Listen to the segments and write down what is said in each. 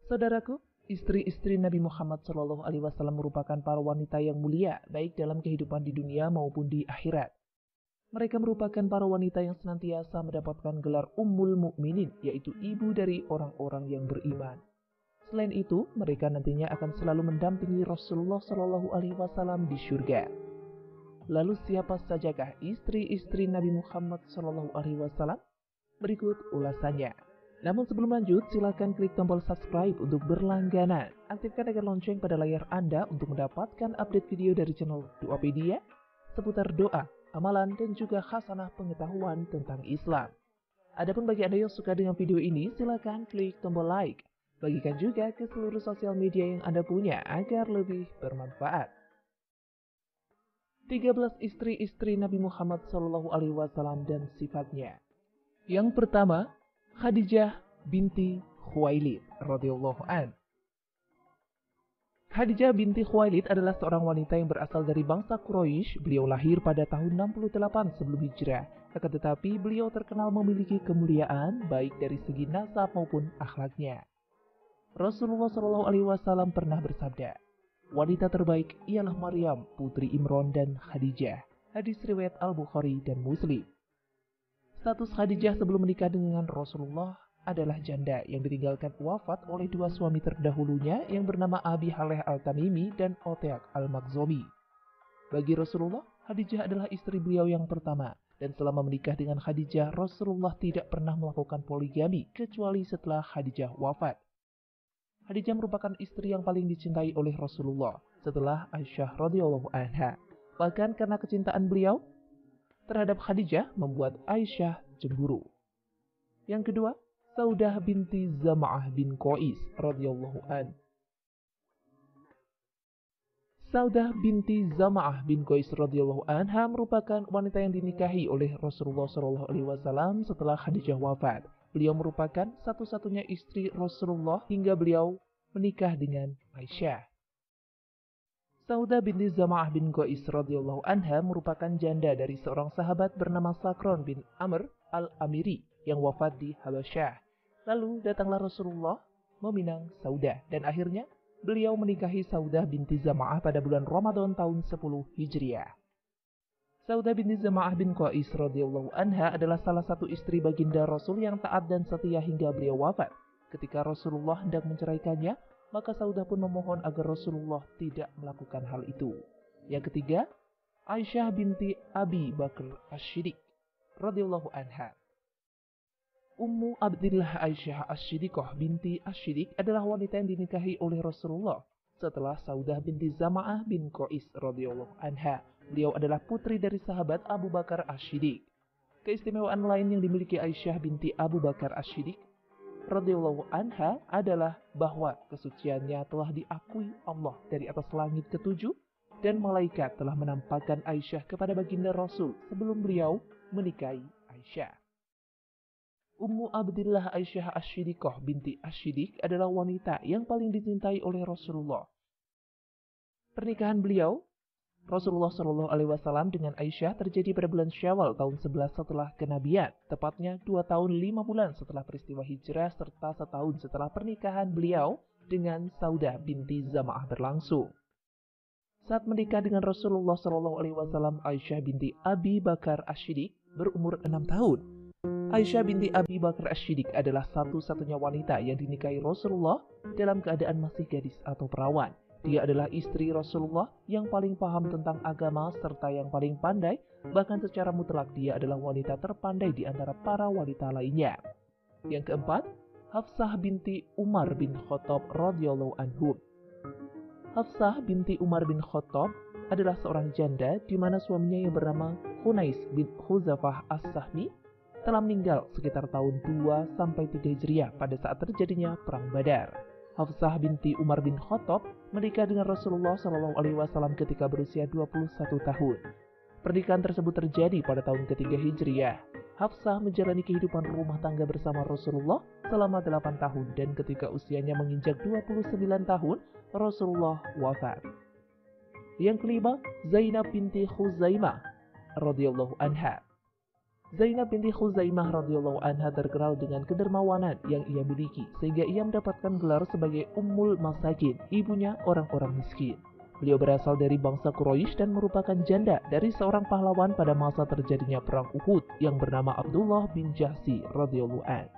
Saudaraku, istri-istri Nabi Muhammad SAW merupakan para wanita yang mulia, baik dalam kehidupan di dunia maupun di akhirat. Mereka merupakan para wanita yang senantiasa mendapatkan gelar Ummul Mukminin, yaitu ibu dari orang-orang yang beriman. Selain itu, mereka nantinya akan selalu mendampingi Rasulullah SAW di surga. Lalu siapa sajakah istri-istri Nabi Muhammad SAW? Berikut ulasannya. Namun sebelum lanjut, silakan klik tombol subscribe untuk berlangganan. Aktifkan icon lonceng pada layar Anda untuk mendapatkan update video dari channel Doapedia seputar doa, amalan, dan juga khasanah pengetahuan tentang Islam. Adapun bagi Anda yang suka dengan video ini, silakan klik tombol like. Bagikan juga ke seluruh sosial media yang Anda punya agar lebih bermanfaat. 13 istri-istri Nabi Muhammad SAW dan sifatnya. Yang pertama, Khadijah binti Khuwailid radhiyallahu an. Khadijah binti Khuwailid adalah seorang wanita yang berasal dari bangsa Quraisy. Beliau lahir pada tahun 68 sebelum hijrah. Akan tetapi beliau terkenal memiliki kemuliaan baik dari segi nasab maupun akhlaknya. Rasulullah SAW pernah bersabda, wanita terbaik ialah Maryam, putri Imran dan Khadijah. Hadis riwayat Al-Bukhari dan Muslim. Status Khadijah sebelum menikah dengan Rasulullah adalah janda yang ditinggalkan wafat oleh dua suami terdahulunya yang bernama Abi Haleh Al-Tamimi dan Oteak Al-Makhzumi. Bagi Rasulullah, Khadijah adalah istri beliau yang pertama, dan selama menikah dengan Khadijah, Rasulullah tidak pernah melakukan poligami kecuali setelah Khadijah wafat. Khadijah merupakan istri yang paling dicintai oleh Rasulullah setelah Aisyah radhiyallahu anha. Bahkan karena kecintaan beliau terhadap Khadijah membuat Aisyah cemburu. Yang kedua, Saudah binti Zam'ah bin Qais radhiyallahu an. Saudah binti Zam'ah bin Qais radhiyallahu anha merupakan wanita yang dinikahi oleh Rasulullah SAW setelah Khadijah wafat. Beliau merupakan satu-satunya istri Rasulullah hingga beliau menikah dengan Aisyah. Saudah binti Zam'ah bin Qais radhiyallahu anha merupakan janda dari seorang sahabat bernama Sakron bin Amr al-Amiri yang wafat di Habasyah. Lalu datanglah Rasulullah meminang Saudah dan akhirnya beliau menikahi Saudah binti Zam'ah pada bulan Ramadan tahun 10 Hijriah. Saudah binti Zam'ah bin Qais radhiyallahu anha adalah salah satu istri baginda Rasul yang taat dan setia hingga beliau wafat. Ketika Rasulullah hendak menceraikannya, maka Saudah pun memohon agar Rasulullah tidak melakukan hal itu. Yang ketiga, Aisyah binti Abi Bakr Asy-Siddiq radhiyallahu anha. Ummu Abdillah Aisyah Asy-Siddiqah binti Asy-Siddiq adalah wanita yang dinikahi oleh Rasulullah setelah Saudah binti Zam'ah bin Qais radhiyallahu anha. Beliau adalah putri dari sahabat Abu Bakar Asy-Siddiq. Keistimewaan lain yang dimiliki Aisyah binti Abu Bakar Asy-Siddiq radhiyallahu anha adalah bahwa kesuciannya telah diakui Allah dari atas langit ketujuh dan malaikat telah menampakkan Aisyah kepada baginda Rasul sebelum beliau menikahi Aisyah. Ummu Abdillah Aisyah Asy-Siddiqah binti Asy-Siddiq adalah wanita yang paling dicintai oleh Rasulullah. Pernikahan beliau Rasulullah SAW dengan Aisyah terjadi pada bulan Syawal tahun 11 setelah kenabian, tepatnya 2 tahun 5 bulan setelah peristiwa hijrah serta setahun setelah pernikahan beliau dengan Saudah binti Zam'ah berlangsung. Saat menikah dengan Rasulullah SAW, Aisyah binti Abi Bakar Asy-Siddiq berumur 6 tahun. Aisyah binti Abi Bakar Asy-Siddiq adalah satu-satunya wanita yang dinikahi Rasulullah dalam keadaan masih gadis atau perawan. Dia adalah istri Rasulullah yang paling paham tentang agama serta yang paling pandai, bahkan secara mutlak dia adalah wanita terpandai di antara para wanita lainnya. Yang keempat, Hafsah binti Umar bin Khattab radhiyallahu anhu. Hafsah binti Umar bin Khattab adalah seorang janda di mana suaminya yang bernama Hunais bin Khuzafah As-Sahmi telah meninggal sekitar tahun 2-3 Hijriah pada saat terjadinya Perang Badar. Hafsah binti Umar bin Khattab menikah dengan Rasulullah SAW ketika berusia 21 tahun. Pernikahan tersebut terjadi pada tahun ketiga Hijriah. Hafsah menjalani kehidupan rumah tangga bersama Rasulullah selama 8 tahun dan ketika usianya menginjak 29 tahun, Rasulullah wafat. Yang kelima, Zainab binti Khuzaimah radhiyallahu anha. Zainab binti Khuzaimah radhiyallahu anha terkenal dengan kedermawanan yang ia miliki, sehingga ia mendapatkan gelar sebagai Ummul Masakin, ibunya orang-orang miskin. Beliau berasal dari bangsa Quraisy dan merupakan janda dari seorang pahlawan pada masa terjadinya perang Uhud yang bernama Abdullah bin Jahsy radhiyallahu anhu.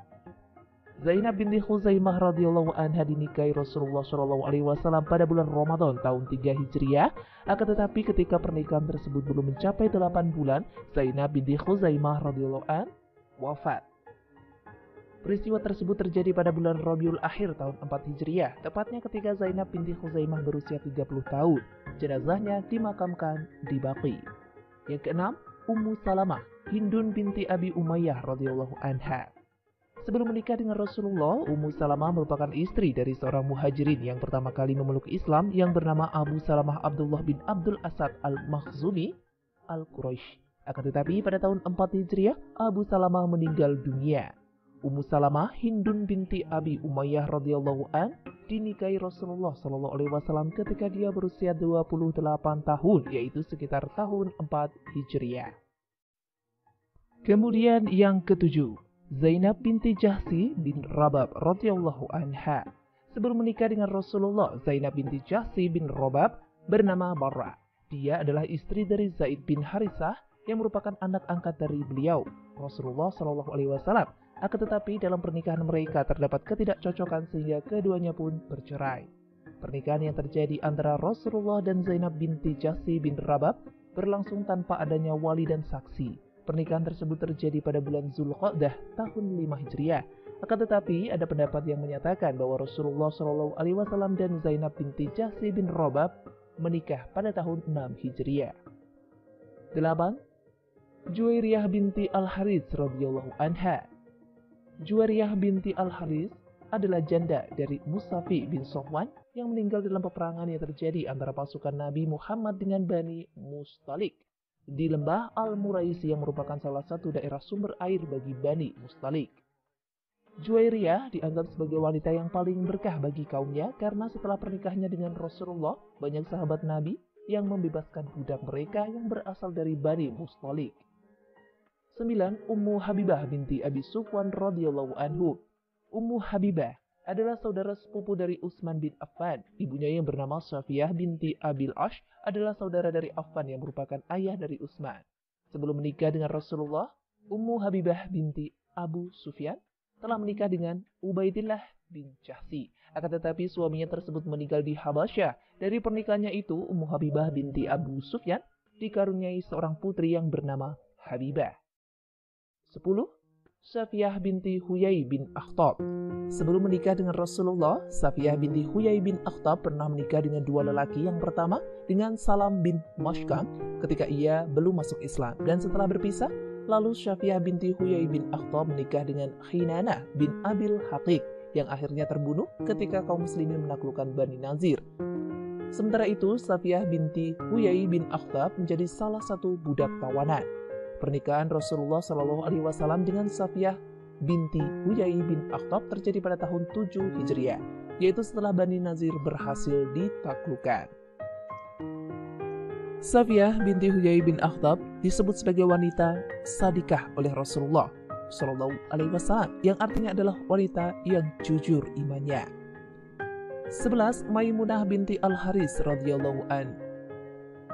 Zainab binti Khuzaimah radhiyallahu anha dinikahi Rasulullah SAW pada bulan Ramadan tahun 3 Hijriah. Akan tetapi ketika pernikahan tersebut belum mencapai 8 bulan, Zainab binti Khuzaimah radhiyallahu anha wafat. Peristiwa tersebut terjadi pada bulan Rabiul Akhir tahun 4 Hijriah, tepatnya ketika Zainab binti Khuzaimah berusia 30 tahun. Jenazahnya dimakamkan di Baqi. Yang keenam, Ummu Salamah, Hindun binti Abi Umayyah radhiyallahu anha. Sebelum menikah dengan Rasulullah, Ummu Salamah merupakan istri dari seorang muhajirin yang pertama kali memeluk Islam yang bernama Abu Salamah Abdullah bin Abdul Asad al-Makhzumi al-Quraisy. Akan tetapi pada tahun 4 Hijriah, Abu Salamah meninggal dunia. Ummu Salamah, Hindun binti Abi Umayyah radhiyallahu an, dinikahi Rasulullah SAW ketika dia berusia 28 tahun, yaitu sekitar tahun 4 Hijriah. Kemudian yang ketujuh, Zainab binti Jahsy bin Rabab radhiyallahu anha. Sebelum menikah dengan Rasulullah, Zainab binti Jahsy bin Rabab bernama Barra. Dia adalah istri dari Zaid bin Harithah yang merupakan anak angkat dari beliau, Rasulullah SAW. Akan tetapi dalam pernikahan mereka terdapat ketidakcocokan sehingga keduanya pun bercerai. Pernikahan yang terjadi antara Rasulullah dan Zainab binti Jahsy bin Rabab berlangsung tanpa adanya wali dan saksi. Pernikahan tersebut terjadi pada bulan Zulqa'dah tahun 5 Hijriah. Akan tetapi ada pendapat yang menyatakan bahwa Rasulullah SAW dan Zainab binti Jahsy bin Rabab menikah pada tahun 6 Hijriah. 8. Juwairiyah binti Al-Harits radhiyallahu anha. Juwairiyah binti Al-Harits adalah janda dari Musafi bin Sofwan yang meninggal dalam peperangan yang terjadi antara pasukan Nabi Muhammad dengan Bani Mustalik di lembah Al-Muraisi yang merupakan salah satu daerah sumber air bagi Bani Mustalik. Juwairiyah dianggap sebagai wanita yang paling berkah bagi kaumnya karena setelah pernikahannya dengan Rasulullah, banyak sahabat Nabi yang membebaskan budak mereka yang berasal dari Bani Mustalik. 9. Ummu Habibah binti Abi Sufwan radhiyallahu anhu. Ummu Habibah adalah saudara sepupu dari Utsman bin Affan. Ibunya yang bernama Safiyah binti Abil Ash adalah saudara dari Affan yang merupakan ayah dari Utsman. Sebelum menikah dengan Rasulullah, Ummu Habibah binti Abu Sufyan telah menikah dengan Ubaidillah bin Jahsy. Akan tetapi suaminya tersebut meninggal di Habasyah. Dari pernikahannya itu, Ummu Habibah binti Abu Sufyan dikaruniai seorang putri yang bernama Habibah. 10. Safiyah binti Huyai bin Akhtab. Sebelum menikah dengan Rasulullah, Safiyah binti Huyai bin Akhtab pernah menikah dengan dua lelaki. Yang pertama dengan Salam bin Mashkam ketika ia belum masuk Islam, dan setelah berpisah, lalu Safiyah binti Huyai bin Akhtab menikah dengan Khinanah bin Abil Haqiq yang akhirnya terbunuh ketika kaum muslimin menaklukkan Bani Nazir. Sementara itu, Safiyah binti Huyai bin Akhtab menjadi salah satu budak tawanan. Pernikahan Rasulullah SAW dengan Safiyah binti Huyai bin Akhtab terjadi pada tahun 7 Hijriah, yaitu setelah Bani Nazir berhasil ditaklukkan. Safiyah binti Huyai bin Akhtab disebut sebagai wanita sadikah oleh Rasulullah SAW, yang artinya adalah wanita yang jujur imannya. 11. Maimunah binti Al-Haris radhiyallahu an.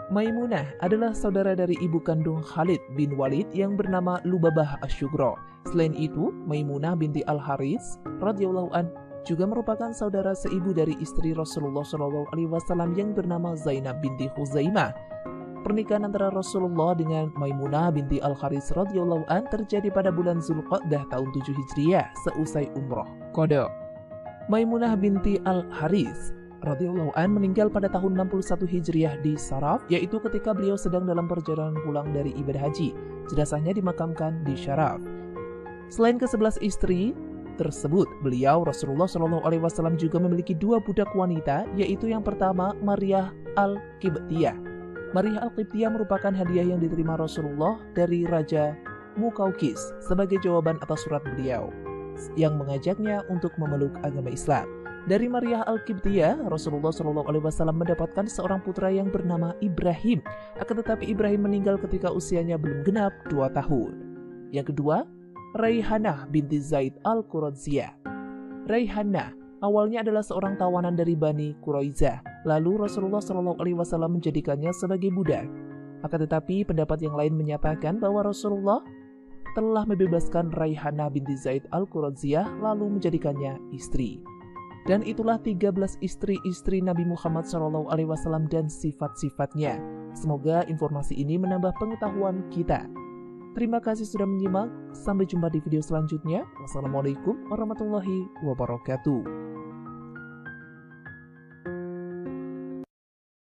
Maimunah adalah saudara dari ibu kandung Khalid bin Walid yang bernama Lubabah Asy-Syughra. Selain itu, Maimunah binti Al-Haris radhiyallahu an juga merupakan saudara seibu dari istri Rasulullah SAW yang bernama Zainab binti Khuzaimah. Pernikahan antara Rasulullah dengan Maimunah binti Al-Haris radhiyallahu an terjadi pada bulan Zulqa'dah tahun 7 Hijriah seusai umroh qada. Maimunah binti Al-Haris radhiyallahu an meninggal pada tahun 61 Hijriah di Syaraf, yaitu ketika beliau sedang dalam perjalanan pulang dari ibadah haji. Jenazahnya dimakamkan di Syaraf. Selain ke-11 istri tersebut, beliau Rasulullah SAW juga memiliki dua budak wanita, yaitu yang pertama Maryah Al-Qibtiyah. Maryah Al-Qibtiyah merupakan hadiah yang diterima Rasulullah dari Raja Muqawqis sebagai jawaban atas surat beliau yang mengajaknya untuk memeluk agama Islam. Dari Maryah Al-Qibtiyah, Rasulullah SAW mendapatkan seorang putra yang bernama Ibrahim. Akan tetapi Ibrahim meninggal ketika usianya belum genap 2 tahun. Yang kedua, Raihanah binti Zaid al-Quradziyah. Raihanah awalnya adalah seorang tawanan dari Bani Quraizah, lalu Rasulullah SAW menjadikannya sebagai budak. Akan tetapi pendapat yang lain menyatakan bahwa Rasulullah telah membebaskan Raihanah binti Zaid al-Quradziyah lalu menjadikannya istri. Dan itulah 13 istri-istri Nabi Muhammad SAW dan sifat-sifatnya. Semoga informasi ini menambah pengetahuan kita. Terima kasih sudah menyimak. Sampai jumpa di video selanjutnya. Wassalamualaikum warahmatullahi wabarakatuh.